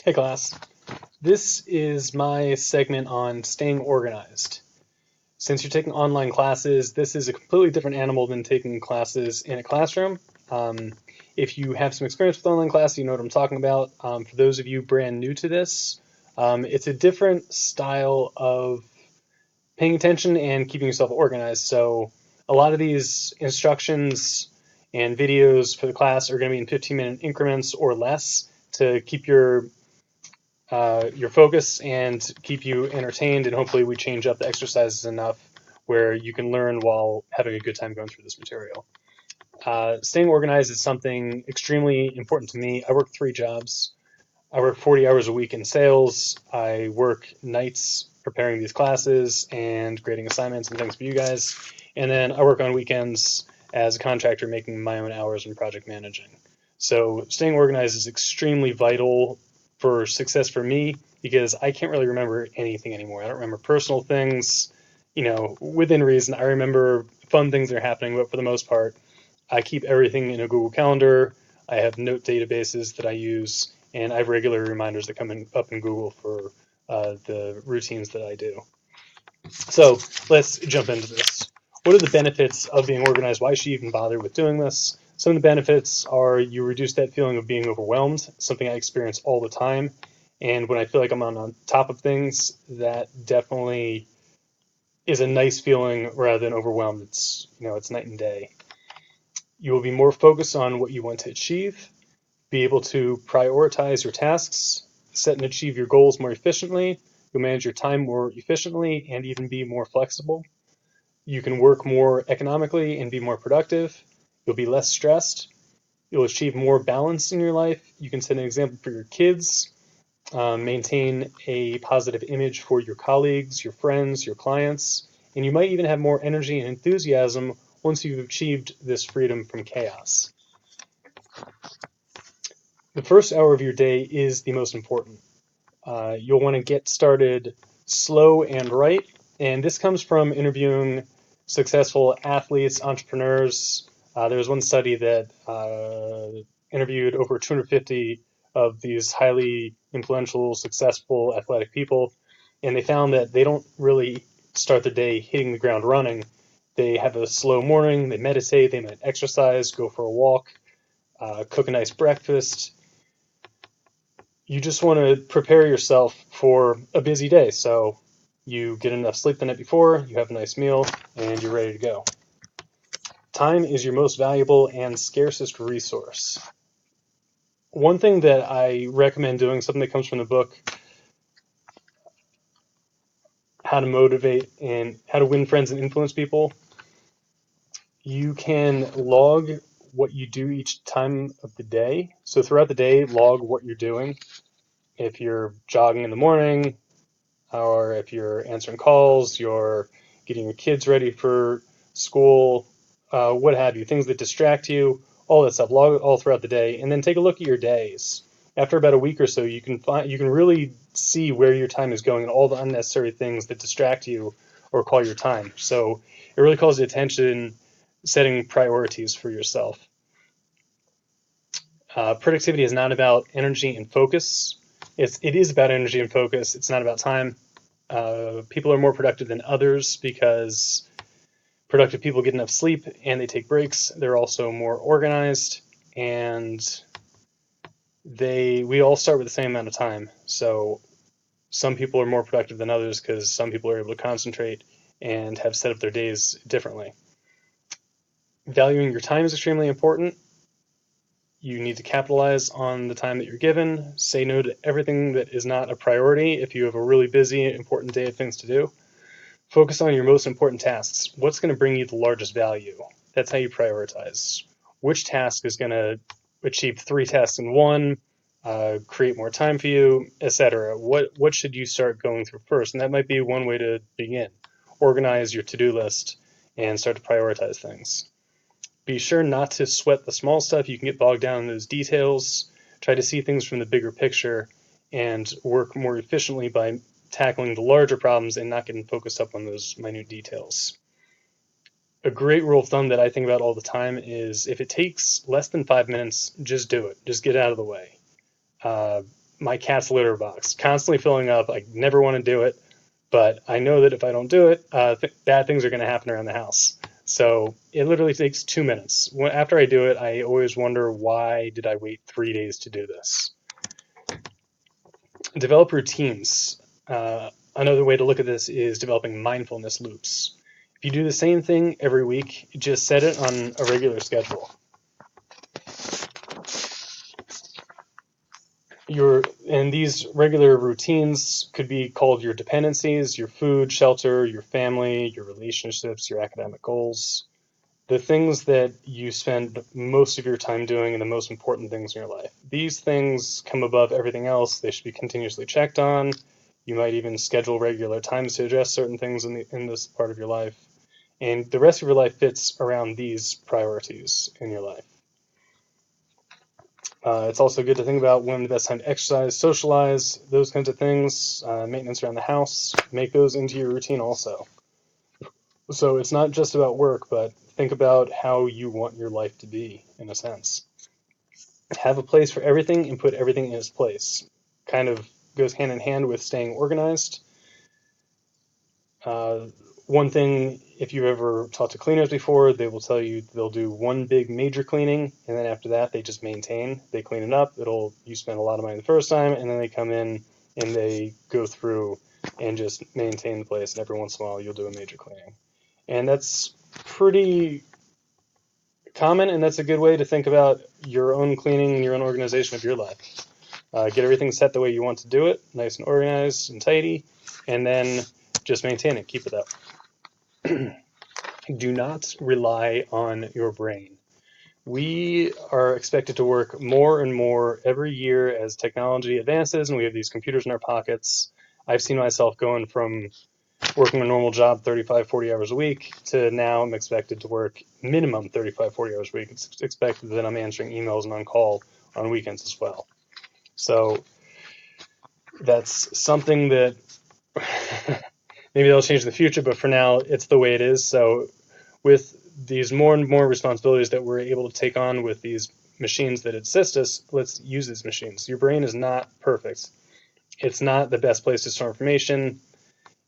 Hey class, this is my segment on staying organized. Since you're taking online classes, this is a completely different animal than taking classes in a classroom. Um, if you have some experience with online classes, you know what I'm talking about. For those of you brand new to this, it's a different style of paying attention and keeping yourself organized. So a lot of these instructions and videos for the class are going to be in 15-minute increments or less to keep your focus and keep you entertained, and hopefully we change up the exercises enough where you can learn while having a good time going through this material. Staying organized is something extremely important to me. I work 3 jobs. I work 40 hours a week in sales. I work nights preparing these classes and grading assignments and things for you guys. And then I work on weekends as a contractor making my own hours and project managing. So staying organized is extremely vital for success for me because I can't really remember anything anymore. I don't remember personal things, within reason. I remember fun things that are happening, but for the most part, I keep everything in a Google Calendar. I have note databases that I use, and I have regular reminders that up in Google for the routines that I do. So let's jump into this. What are the benefits of being organized? Why should you even bother with doing this? Some of the benefits are you reduce that feeling of being overwhelmed, something I experience all the time. And when I feel like I'm on top of things, that definitely is a nice feeling rather than overwhelmed. It's night and day. You will be more focused on what you want to achieve, be able to prioritize your tasks, set and achieve your goals more efficiently. You'll manage your time more efficiently and even be more flexible. You can work more economically and be more productive. You'll be less stressed. You'll achieve more balance in your life. You can set an example for your kids, maintain a positive image for your colleagues, your friends, your clients, and you might even have more energy and enthusiasm once you've achieved this freedom from chaos. The first hour of your day is the most important. You'll want to get started slow and right, and this comes from interviewing successful athletes, entrepreneurs. There was one study that interviewed over 250 of these highly influential, successful, athletic people, and they found that they don't really start the day hitting the ground running. They have a slow morning, they meditate, they might exercise, go for a walk, cook a nice breakfast. You just want to prepare yourself for a busy day. So you get enough sleep the night before, you have a nice meal, and you're ready to go. Time is your most valuable and scarcest resource. One thing that I recommend doing, something that comes from the book, How to Motivate and How to Win Friends and Influence People, you can log what you do each time of the day. So throughout the day, log what you're doing. If you're jogging in the morning, or if you're answering calls, you're getting your kids ready for school, what have you, things that distract you, all that stuff, log it all throughout the day, and then take a look at your days. After about a week or so, you can really see where your time is going and all the unnecessary things that distract you or call your time. So it really calls the attention setting priorities for yourself. Productivity is not about energy and focus. It is about energy and focus. It's not about time. People are more productive than others because productive people get enough sleep and they take breaks. They're also more organized, and we all start with the same amount of time. So some people are more productive than others because some people are able to concentrate and have set up their days differently. Valuing your time is extremely important. You need to capitalize on the time that you're given. Say no to everything that is not a priority if you have a really busy, important day of things to do. Focus on your most important tasks. What's going to bring you the largest value? That's how you prioritize. Which task is going to achieve 3 tasks in one, create more time for you, etc. What should you start going through first? And that might be one way to begin. Organize your to-do list and start to prioritize things. Be sure not to sweat the small stuff. You can get bogged down in those details. Try to see things from the bigger picture and work more efficiently by tackling the larger problems and not getting focused up on those minute details. A great rule of thumb that I think about all the time is if it takes less than 5 minutes, just do it. Just get out of the way. my cat's litter box, constantly filling up. I never want to do it, but I know that if I don't do it, bad things are going to happen around the house. So it literally takes 2 minutes. After I do it, I always wonder, why did I wait 3 days to do this? Develop routines. Another way to look at this is developing mindfulness loops. If you do the same thing every week, just set it on a regular schedule. And these regular routines could be called your dependencies: your food, shelter, your family, your relationships, your academic goals, the things that you spend most of your time doing and the most important things in your life. These things come above everything else. They should be continuously checked on. You might even schedule regular times to address certain things in this part of your life. And the rest of your life fits around these priorities in your life. It's also good to think about when the best time to exercise, socialize, those kinds of things, maintenance around the house. Make those into your routine also. So it's not just about work, but think about how you want your life to be, in a sense. Have a place for everything and put everything in its place. Kind of goes hand in hand with staying organized. One thing, if you've ever talked to cleaners before, they will tell you they'll do one big major cleaning, and then after that they just maintain. They clean it up. You spend a lot of money the first time, and then they come in and they go through and just maintain the place, and every once in a while you'll do a major cleaning. And that's pretty common, and that's a good way to think about your own cleaning and your own organization of your life. Get everything set the way you want to do it, nice and organized and tidy, and then just maintain it, keep it up. Do not rely on your brain. We are expected to work more and more every year as technology advances and we have these computers in our pockets. I've seen myself going from working a normal job 35, 40 hours a week to now I'm expected to work minimum 35, 40 hours a week. It's expected that I'm answering emails and on call on weekends as well. So that's something that maybe that'll change in the future, but for now it's the way it is. So with these more and more responsibilities that we're able to take on with these machines that assist us, let's use these machines. Your brain is not perfect. It's not the best place to store information.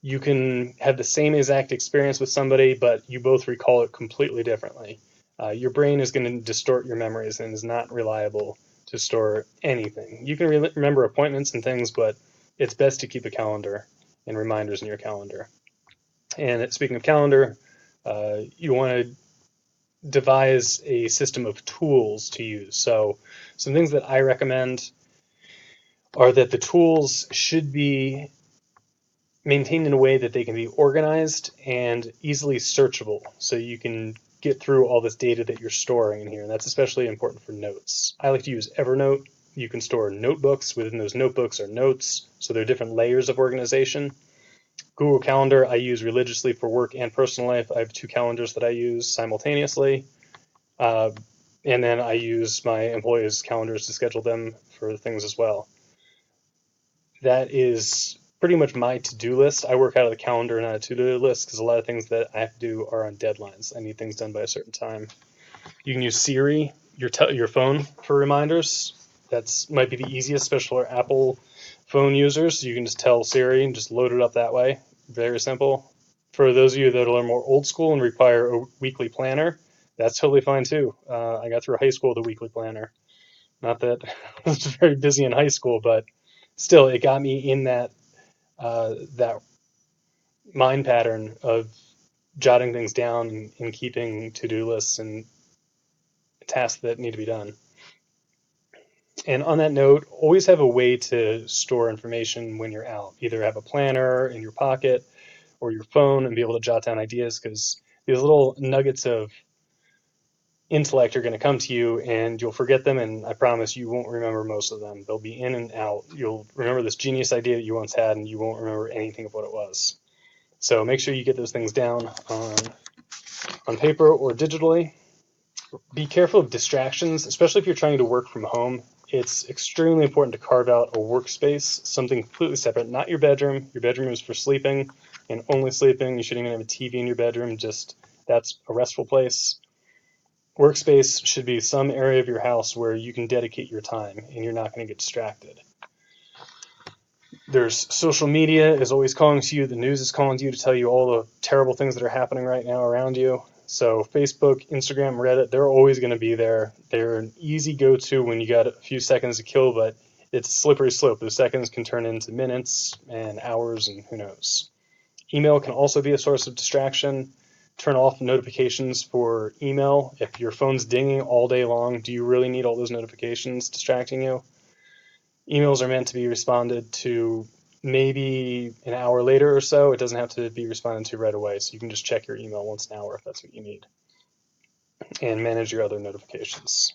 You can have the same exact experience with somebody, but you both recall it completely differently. Your brain is going to distort your memories and is not reliable to store anything. You can remember appointments and things, but it's best to keep a calendar and reminders in your calendar. And speaking of calendar, you want to devise a system of tools to use. So some things that I recommend are that the tools should be maintained in a way that they can be organized and easily searchable, so you can get through all this data that you're storing in here. And that's especially important for notes. I like to use Evernote. You can store notebooks. Within those notebooks are notes, so there are different layers of organization. Google Calendar I use religiously for work and personal life. I have 2 calendars that I use simultaneously. And then I use my employees' calendars to schedule them for things as well. That is pretty much my to-do list. I work out of the calendar, not a to-do list, because a lot of things that I have to do are on deadlines. I need things done by a certain time. You can use Siri, your phone, for reminders. That's might be the easiest, especially for Apple phone users. You can just tell Siri and just load it up that way. Very simple. For those of you that are more old school and require a weekly planner, that's totally fine too. I got through high school with a weekly planner. Not that I was very busy in high school, but still, it got me in that mind pattern of jotting things down and keeping to-do lists and tasks that need to be done. And on that note, always have a way to store information when you're out. Either have a planner in your pocket or your phone and be able to jot down ideas, because these little nuggets of intellect are going to come to you and you'll forget them, and I promise you won't remember most of them. They'll be in and out. You'll remember this genius idea that you once had and you won't remember anything of what it was. So make sure you get those things down on paper or digitally. Be careful of distractions, especially if you're trying to work from home. It's extremely important to carve out a workspace, something completely separate, not your bedroom. Your bedroom is for sleeping and only sleeping. You shouldn't even have a TV in your bedroom, just that's a restful place. Workspace should be some area of your house where you can dedicate your time and you're not going to get distracted. There's social media is always calling to you. The news is calling to you to tell you all the terrible things that are happening right now around you. So Facebook, Instagram, Reddit, they're always going to be there. They're an easy go-to when you got a few seconds to kill, but it's a slippery slope. Those seconds can turn into minutes and hours and who knows. Email can also be a source of distraction. Turn off notifications for email. If your phone's dinging all day long, do you really need all those notifications distracting you? Emails are meant to be responded to maybe an hour later or so. It doesn't have to be responded to right away, so you can just check your email once an hour if that's what you need. And manage your other notifications.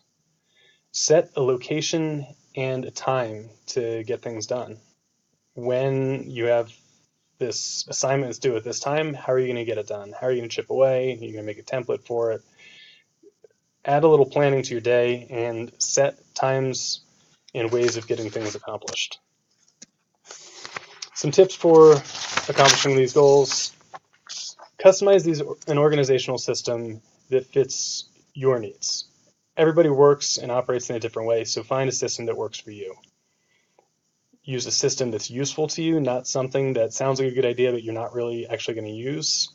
Set a location and a time to get things done. When you have this assignment is due at this time, how are you going to get it done? How are you going to chip away? Are you going to make a template for it? Add a little planning to your day and set times and ways of getting things accomplished. Some tips for accomplishing these goals. Customize an organizational system that fits your needs. Everybody works and operates in a different way, so find a system that works for you. Use a system that's useful to you, not something that sounds like a good idea but you're not really actually going to use.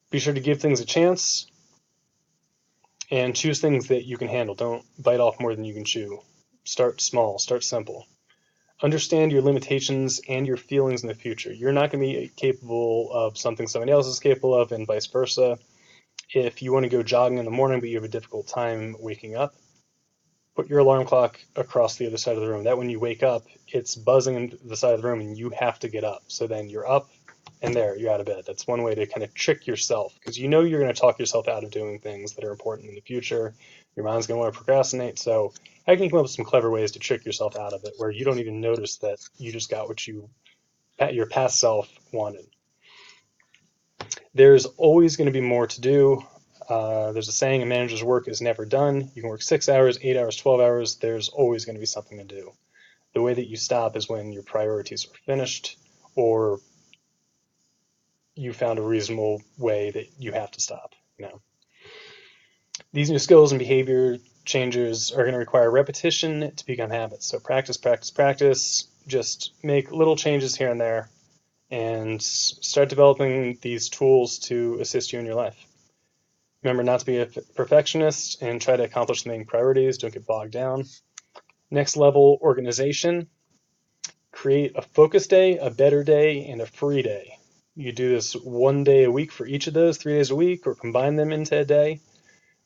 Be sure to give things a chance and choose things that you can handle. Don't bite off more than you can chew. Start small, start simple. Understand your limitations and your feelings in the future. You're not going to be capable of something somebody else is capable of, and vice versa. If you want to go jogging in the morning but you have a difficult time waking up, put your alarm clock across the other side of the room. That when you wake up, it's buzzing in the side of the room and you have to get up. So then you're up and there, you're out of bed. That's one way to kind of trick yourself, because you know you're going to talk yourself out of doing things that are important in the future. Your mind's going to want to procrastinate. So how can you come up with some clever ways to trick yourself out of it where you don't even notice that you just got what your past self wanted? There's always going to be more to do. There's a saying, a manager's work is never done. You can work 6 hours, 8 hours, 12 hours. There's always going to be something to do. The way that you stop is when your priorities are finished or you found a reasonable way that you have to stop. These new skills and behavior changes are going to require repetition to become habits. So practice, practice, practice. Just make little changes here and there and start developing these tools to assist you in your life. Remember not to be a perfectionist and try to accomplish the main priorities. Don't get bogged down. Next level organization. Create a focus day, a better day, and a free day. You do this 1 day a week for each of those, 3 days a week, or combine them into a day.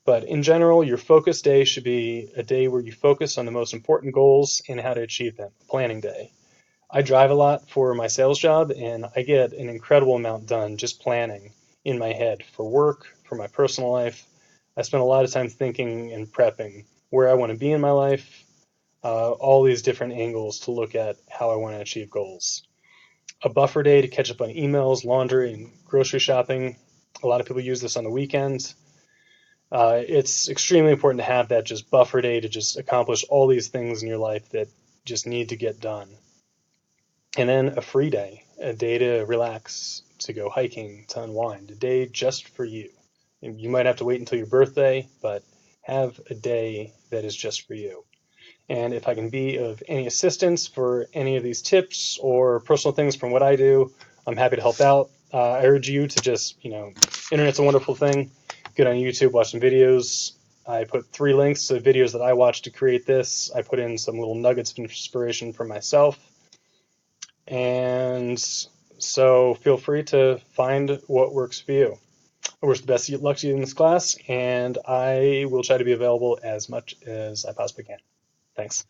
But in general, your focus day should be a day where you focus on the most important goals and how to achieve them. Planning day. I drive a lot for my sales job, and I get an incredible amount done just planning in my head for work, for my personal life. I spend a lot of time thinking and prepping where I want to be in my life, all these different angles to look at how I want to achieve goals. A buffer day to catch up on emails, laundry, and grocery shopping. A lot of people use this on the weekends. It's extremely important to have that just buffer day to just accomplish all these things in your life that just need to get done. And then a free day, a day to relax, to go hiking, to unwind, a day just for you. And you might have to wait until your birthday, but have a day that is just for you. And if I can be of any assistance for any of these tips or personal things from what I do, I'm happy to help out. I urge you to just, internet's a wonderful thing. Get on YouTube, watch some videos. I put 3 links to videos that I watched to create this. I put in some little nuggets of inspiration for myself. And so feel free to find what works for you. I wish the best luck to you in this class, and I will try to be available as much as I possibly can. Thanks.